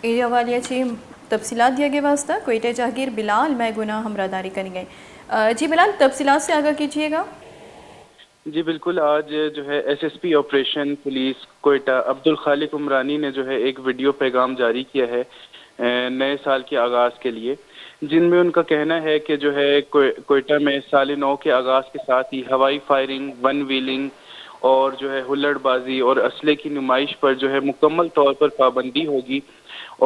یہ حوالیہ چی تفصیلات دیا گیا واسطہ کوئٹہ جاگیر بلال میں گناہ ہمراہداری کریں گے. جی بلال تفصیلات سے آگاہ کیجیے گا. جی بالکل، آج جو ہے S S P operation police Quetta Abdul Khaliq Umrani نے جو ہے ایک ویڈیو پیغام جاری کیا ہے نئے سال کے آغاز کے لیے، جن میں ان کا کہنا ہے کہ جو ہے کوئٹہ میں سال نو کے آغاز کے ساتھ ہی ہوائی فائرنگ، ون ویلنگ اور جو ہے ہلڑ بازی اور اسلحے کی نمائش پر جو ہے مکمل طور پر پابندی ہوگی،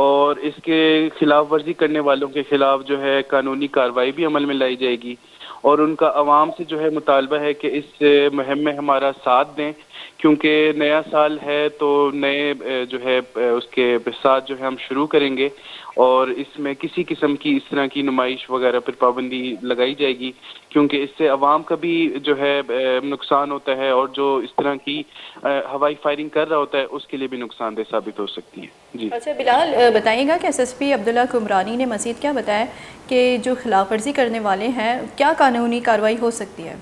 اور اس کے خلاف ورزی کرنے والوں کے خلاف جو ہے قانونی کارروائی بھی عمل میں لائی جائے گی. اور ان کا عوام سے جو ہے مطالبہ ہے کہ اس مہم میں ہمارا ساتھ دیں، کیونکہ نیا سال ہے تو نئے جو ہے اس کے ساتھ جو ہے ہم شروع کریں گے، اور اس میں کسی قسم کی اس طرح کی نمائش وغیرہ پر پابندی لگائی جائے گی، کیونکہ اس سے عوام کا بھی جو ہے نقصان ہوتا ہے، اور جو اس طرح کی ہوائی فائرنگ کر رہا ہوتا ہے اس کے لیے بھی نقصان دہ ثابت ہو سکتی ہے. جی اچھا بلال، بتائیے گا کہ ایس ایس پی عبدالخالق عمرانی نے مزید کیا بتایا کہ جو خلاف ورزی کرنے والے ہیں کیا قانونی کارروائی ہو سکتی ہے؟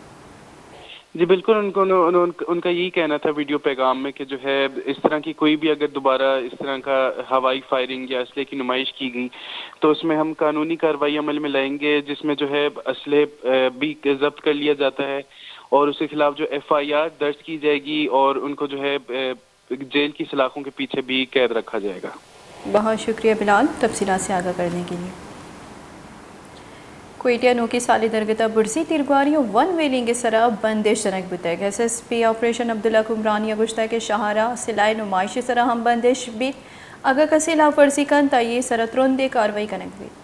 جی بالکل، ان کا یہی کہنا تھا ویڈیو پیغام میں کہ جو ہے اس طرح کی کوئی بھی اگر دوبارہ اس طرح کا ہوائی فائرنگ یا اسلحے کی نمائش کی گئی تو اس میں ہم قانونی کارروائی عمل میں لائیں گے، جس میں جو ہے اسلحے بھی ضبط کر لیا جاتا ہے، اور اس کے خلاف جو ایف آئی آر درج کی جائے گی، اور ان کو جو ہے جیل کی سلاخوں کے پیچھے بھی قید رکھا جائے گا. بہت شکریہ بلال تفصیلات سے آگاہ کرنے کے لیے. کوئٹہ نو کی سالی درگتہ برسی تیرگواریوں ون ویلنگ کے سرا بندش جنک بتائے. S S P operation Abdul Khaliq Umrani گشتہ کے شہارہ سلائی نمائش سرا ہم بندش بھی اگر کسی لاپرسی کن تا یہ سرا ترندے کاروائی کنک بھی.